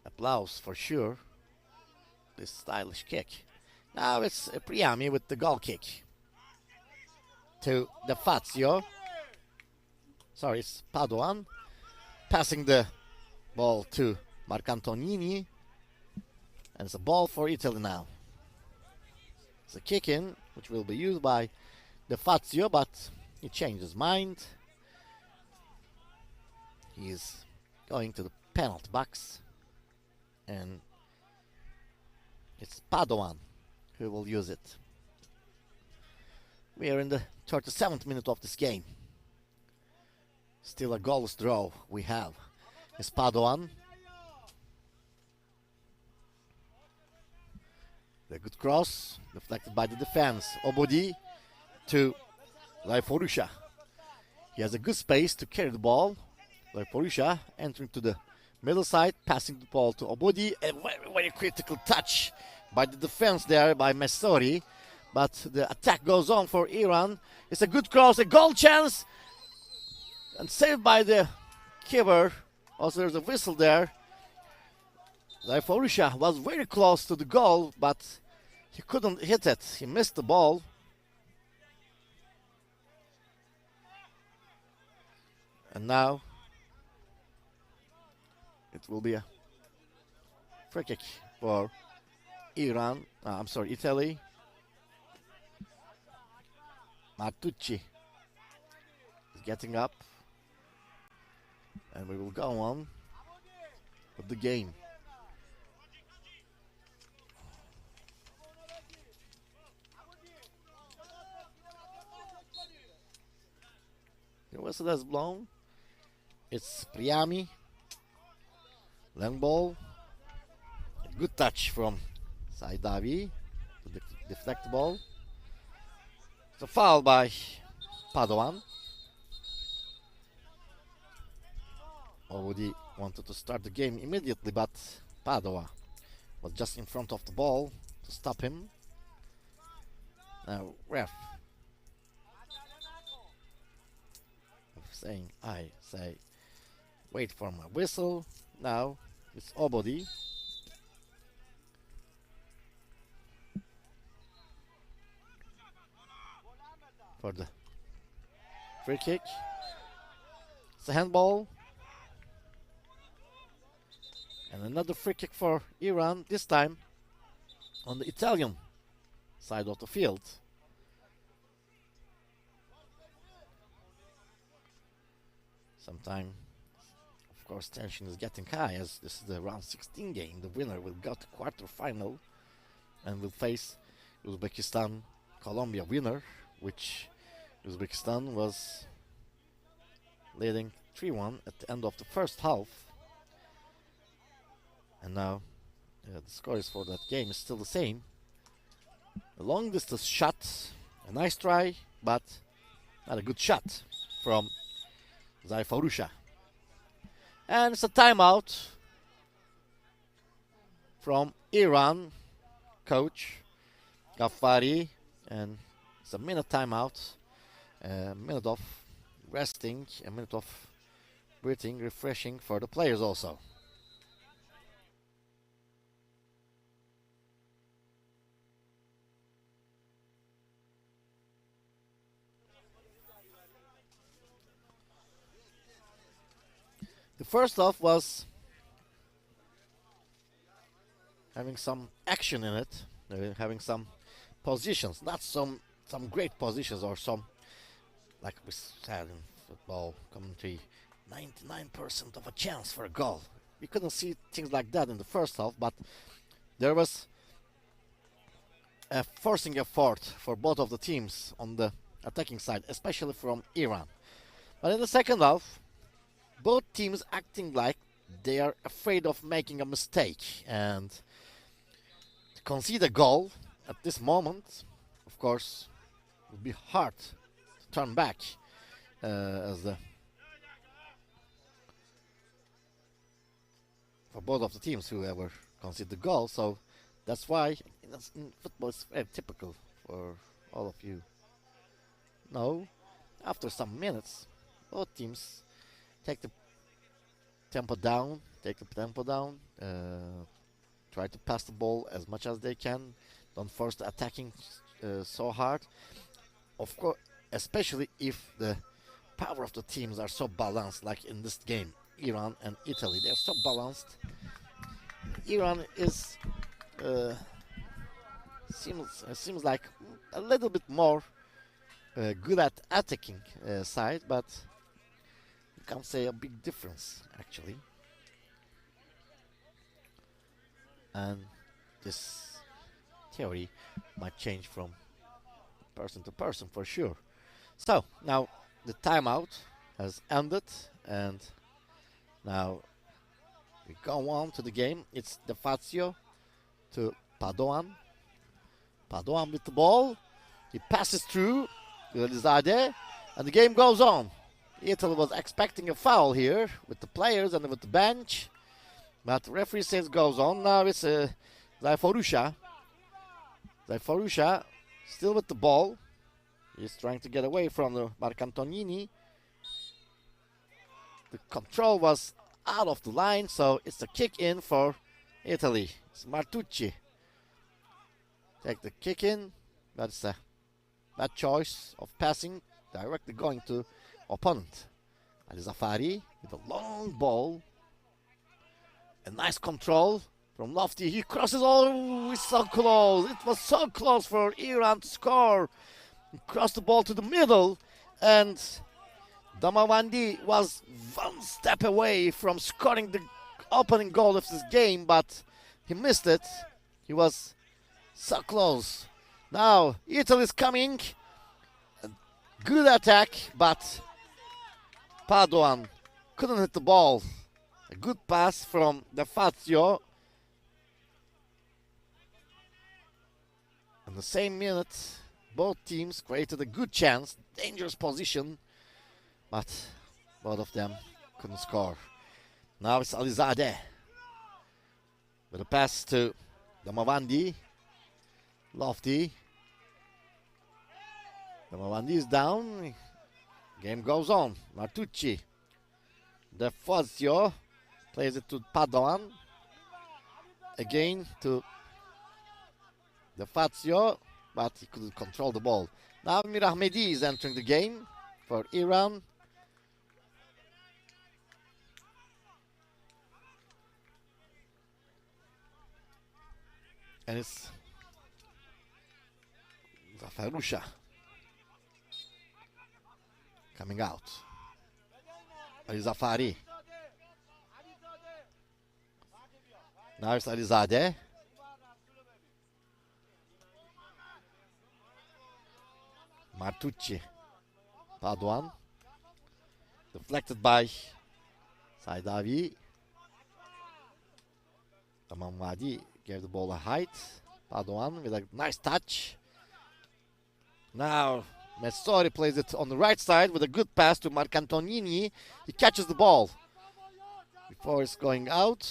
applause for sure. This stylish kick. Now it's Priami with the goal kick to the Fazio. Sorry, it's Padoan passing the ball to Marcantonini, and it's a ball for Italy now. It's a kick in, which will be used by the Fazio, but he changed his mind. He's going to the penalty box, and it's Padoan who will use it. We are in the 37th minute of this game. Still a goalless draw we have. It's Padoan. The good cross, deflected by the defense. Obodi to Zayforusha. He has a good space to carry the ball. Zayforusha entering to the middle side, passing the ball to Obodi. A very, very critical touch by the defense there by Messori. But the attack goes on for Iran. It's a good cross, a goal chance. And saved by the keeper. Also there's a whistle there. Zayforusha was very close to the goal, but he couldn't hit it. He missed the ball. And now it will be a free kick for Iran. Italy. Martucci is getting up. And we will go on with the game. The whistle has blown. It's Priami. Long ball. A good touch from Saidavi to deflect the ball. It's a foul by Padoan. Obodi wanted to start the game immediately, but Padova was just in front of the ball to stop him. Now, ref saying, I say, wait for my whistle. Now it's Obodi. For the free kick. It's a handball. And another free kick for Iran, this time on the Italian side of the field. Sometimes, of course, tension is getting high as this is the round 16 game. The winner will go to quarterfinal and will face Uzbekistan-Colombia winner, which Uzbekistan was leading 3-1 at the end of the first half. And now the scores for that game is still the same. A long distance shot, a nice try, but not a good shot from Zayfarusha. And it's a timeout from Iran coach Ghaffari, and it's a minute timeout, a minute of resting, a minute of breathing, refreshing for the players also. The first half was having some action in it, having some positions, not some great positions or some, like we said in football commentary, 99% of a chance for a goal. We couldn't see things like that in the first half, but there was a forcing effort for both of the teams on the attacking side, especially from Iran. But in the second half, both teams acting like they are afraid of making a mistake, and to concede a goal at this moment, of course, would be hard to turn back for both of the teams who ever concede the goal. So that's why in football it's very typical for all of you. No, after some minutes, both teams take the tempo down, try to pass the ball as much as they can. Don't force the attacking so hard. Of course, especially if the power of the teams are so balanced, like in this game, Iran and Italy. They're so balanced. Iran is seems like a little bit more good at attacking side, but you can't say a big difference actually. And this theory might change from person to person for sure. So now the timeout has ended, and now we go on to the game. It's De Fazio to Padoan. Padoan with the ball. He passes through Elizade, and the game goes on. Italy was expecting a foul here with the players and with the bench, but the referee says goes on. Now it's Zayfarusha. Zayfarusha still with the ball. He's trying to get away from the Marcantonini. The control was out of the line, so it's a kick in for Italy. It's Martucci. Take the kick in. That's a bad choice of passing, directly going to opponent. Ali Zafari with a long ball. A nice control from Lofty. He crosses. Oh, it's so close. It was so close for Iran to score. He crossed the ball to the middle, and Damavandi was one step away from scoring the opening goal of this game, but he missed it. He was so close. Now Italy is coming. A good attack, but Padoan couldn't hit the ball. A good pass from De Fazio. In the same minute, both teams created a good chance, dangerous position, but both of them couldn't score. Now it's Alizadeh with a pass to Damavandi. Lofty. Damavandi is down. Game goes on. Martucci. De Fazio plays it to Padoan. Again to De Fazio, but he couldn't control the ball. Now Mirahmedi is entering the game for Iran. And it's Zafarusha coming out. Ali Zafari. Now it's Alizadeh. Martucci. Padoan. Deflected by Saidavi. Tamam Vadi gave the ball a height. Padoan with a nice touch. Now Messori plays it on the right side with a good pass to Marcantonini. He catches the ball before it's going out.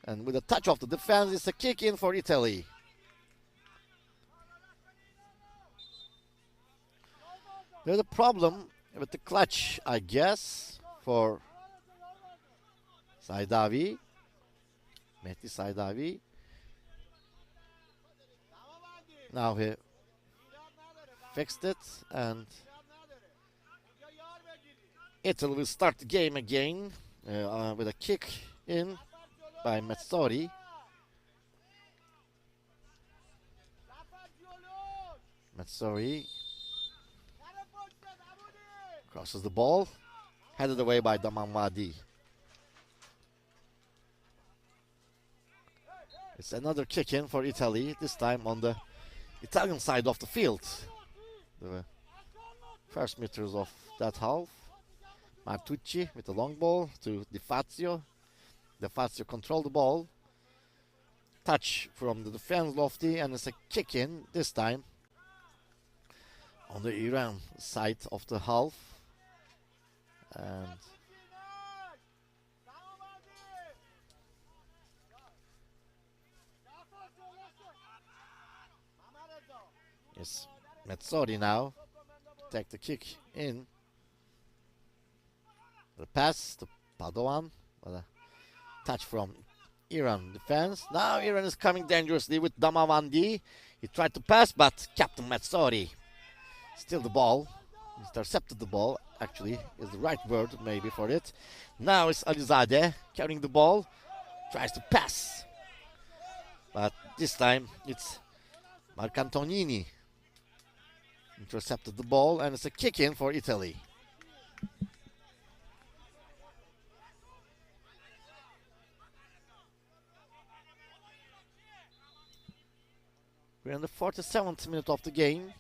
And with a touch off the defense, it's a kick in for Italy. There's a problem with the clutch, I guess, for Saidavi. Mehdi Saidavi. Now he fixed it, and Italy will start the game again with a kick in by Messori. Messori crosses the ball, headed away by Damanwadi. It's another kick in for Italy, this time on the Italian side of the field. The first meters of that half. Martucci with the long ball to Di Fazio. Di Fazio controlled the ball. Touch from the defense, Lofty, and it's a kick in, this time on the Iran side of the half. And it's Messori now take the kick in. The pass to Padoan. A touch from Iran defense. Now Iran is coming dangerously with Damavandi. He tried to pass, but Captain Messori still the ball. Intercepted the ball, actually, is the right word maybe for it. Now it's Alizadeh carrying the ball. Tries to pass. But this time it's Marcantonini. Intercepted the ball, and it's a kick in for Italy. We're in the 47th minute of the game.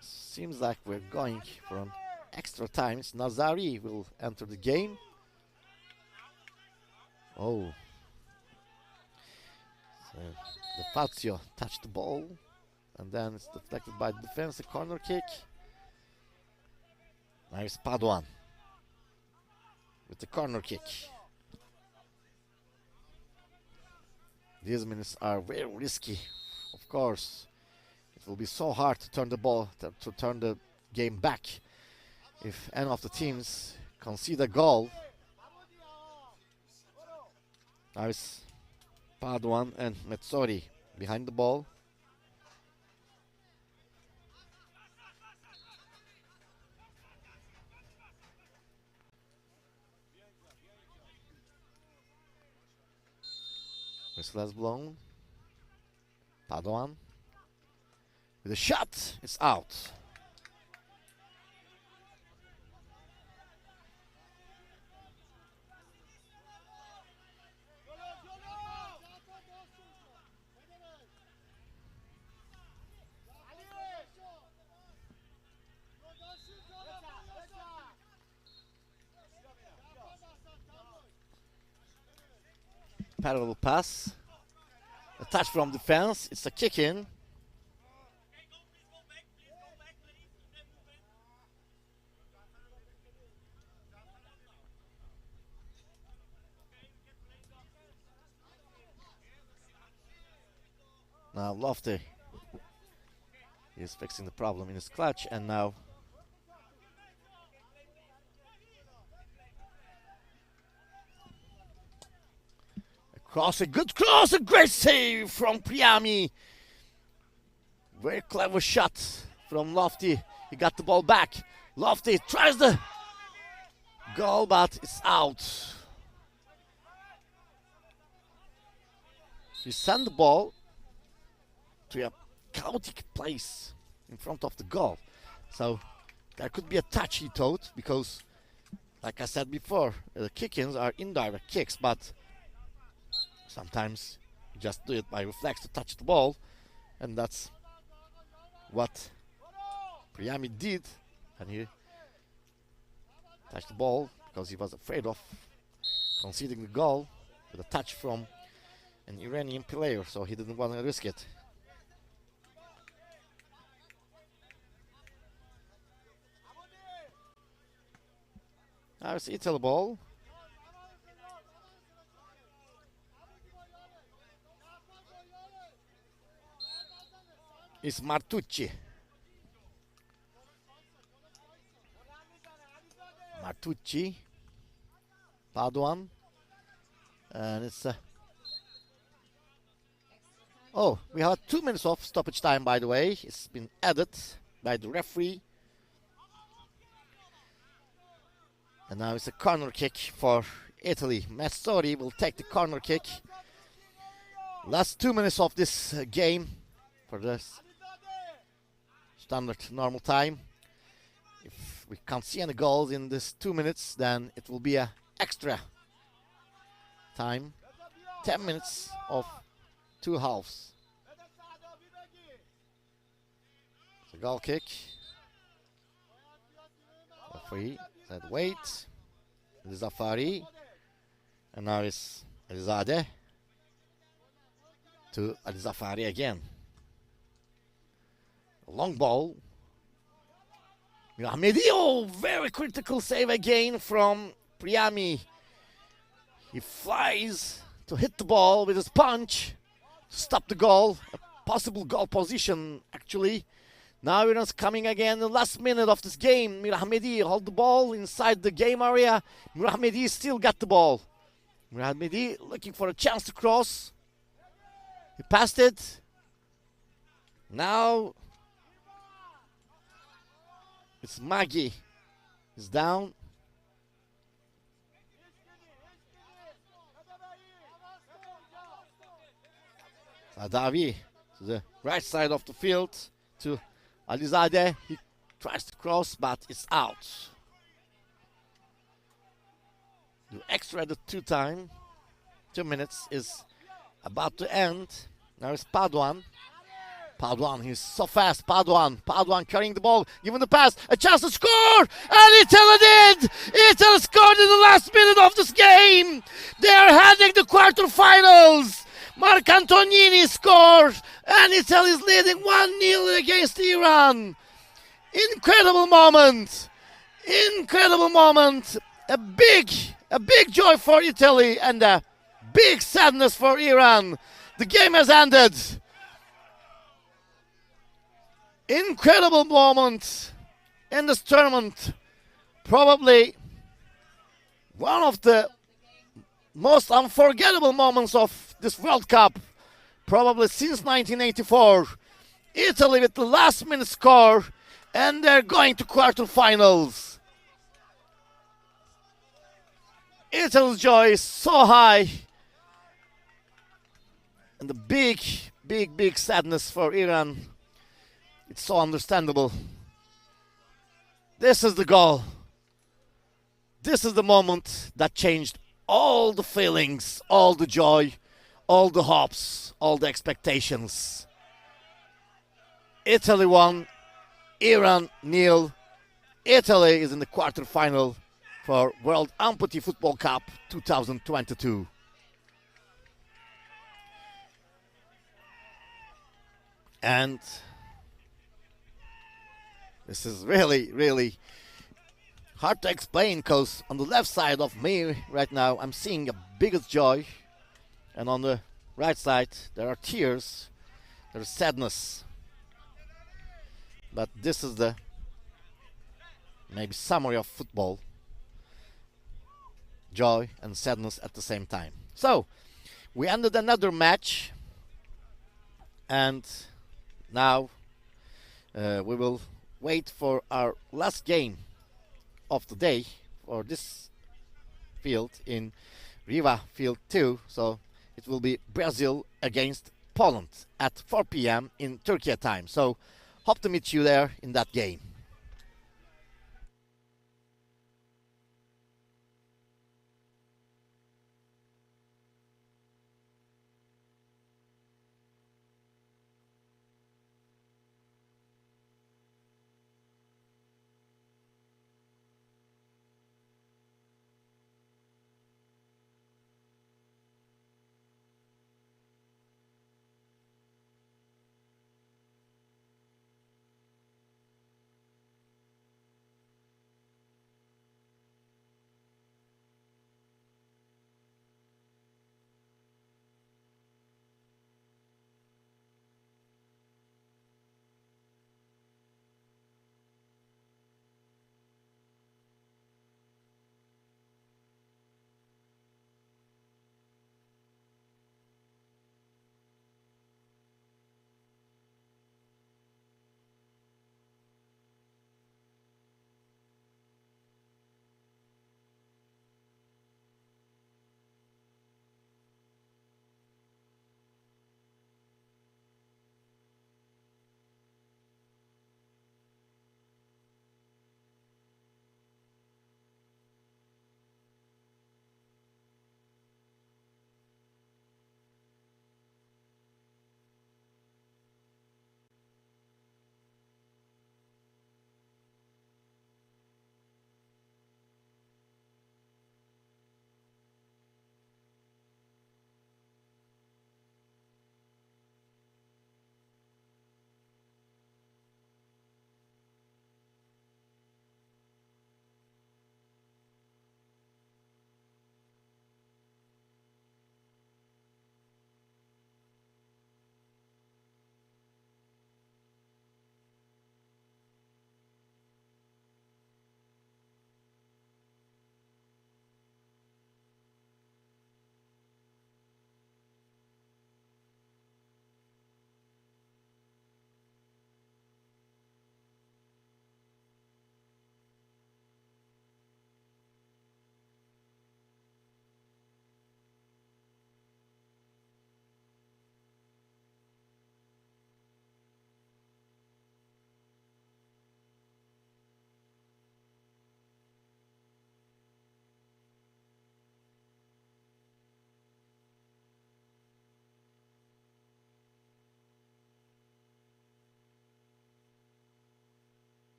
Seems like we're going for an extra time. Nazari will enter the game. Oh. So the Fazio touched the ball, and then it's deflected by the defense, a corner kick. Now it's Padoan with the corner kick. These minutes are very risky, of course. It will be so hard to turn the ball, to turn the game back if any of the teams concede a goal. Now it's Padoan and Messori behind the ball. Whistle has blown. Padoan with a shot. It's out. Parallel pass. A touch from defense. It's a kick in. Now Lofty is fixing the problem in his clutch, and now a good cross, a great save from Priami. Very clever shot from Lofty. He got the ball back. Lofty tries the goal, but it's out. He sent the ball to a chaotic place in front of the goal. So there could be a touch, he thought, because, like I said before, the kick-ins are indirect kicks, but sometimes Just do it by reflex to touch the ball, and that's what Priami did, and he touched the ball because he was afraid of conceding the goal with a touch from an Iranian player, so he didn't want to risk it. Now it's Italy ball. It's Martucci. Martucci. Paduan. And it's oh, we have 2 minutes of stoppage time, by the way. It's been added by the referee. And now it's a corner kick for Italy. Massori will take the corner kick. Last 2 minutes of this game for this standard normal time. If we can't see any goals in this 2 minutes, then it will be a extra time. 10 minutes of 2 halves. It's a goal kick. Referee said wait. Zafari. And now it's Alizadeh to Alizafari again. A long ball. Ahmedi, very critical save again from Priami. He flies to hit the ball with his punch to stop the goal. A possible goal position, actually. Now Iran's coming again in the last minute of this game. Mirahmedi hold the ball inside the game area. Mirahmedi still got the ball. Mirahmedi looking for a chance to cross. He passed it. Now it's Maggi. He's down. Adavi to the right side of the field to Alizadeh. He tries to cross, but it's out. The extra added 2 time. 2 minutes is about to end. Now it's Paduan. Paduan, he's so fast. Paduan carrying the ball, giving the pass, a chance to score, and Italy did. Italy scored in the last minute of this game. They are heading the quarterfinals. Marc Antonini scored, and Italy is leading 1-0 against Iran. Incredible moment. Incredible moment. A big joy for Italy and a big sadness for Iran. The game has ended. Incredible moment in this tournament. Probably one of the most unforgettable moments of this World Cup. Probably since 1984. Italy with the last minute score, and they're going to quarterfinals. Italy's joy is so high. And the big sadness for Iran. It's so understandable. This is the goal. This is the moment that changed all the feelings, all the joy, all the hopes, all the expectations. Italy won, Iran 0. Italy is in the quarterfinal for World Amputee Football Cup 2022. And this is really hard to explain, because on the left side of me right now I'm seeing a biggest joy, and on the right side there are tears, there's sadness. But this is the maybe summary of football. Joy and sadness at the same time. So we ended another match, and now we will wait for our last game of the day for this field in Riva Field 2. So it will be Brazil against Poland at 4 p.m. in Turkey time. So hope to meet you there in that game.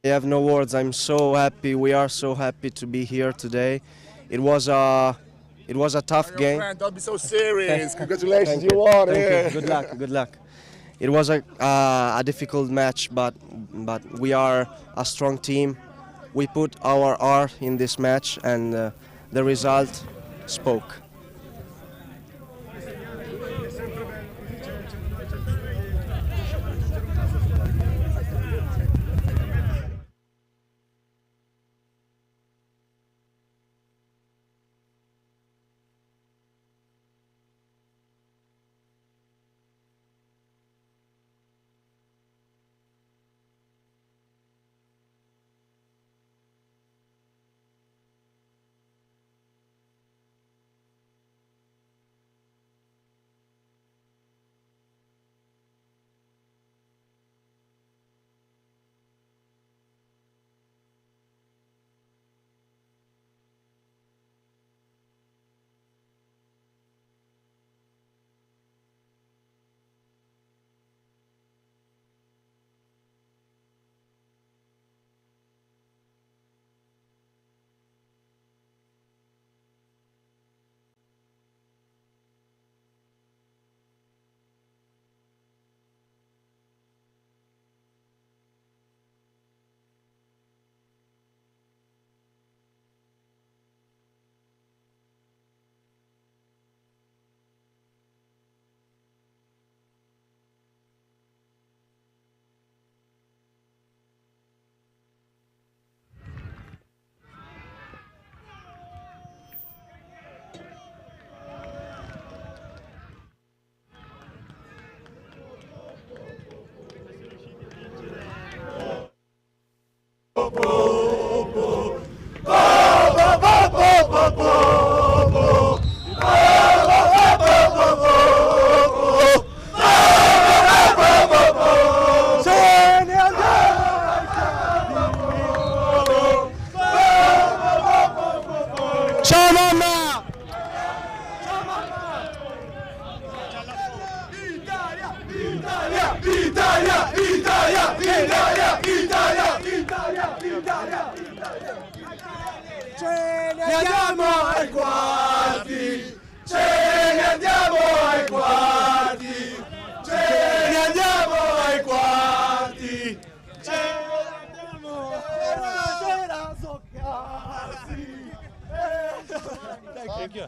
I have no words. I'm so happy. We are so happy to be here today. It was a tough game. Man, don't be so serious. Congratulations, Thank you you. won. Thank Yeah. you. Good luck. Good luck. It was a difficult match, but we are a strong team. We put our heart in this match, and the result spoke. Ciao mamma! Ce ne andiamo ai quarti! Ce ne andiamo ai quarti! Ce ne andiamo ai quarti! Ce ne andiamo! Sera soccassi! Thank you.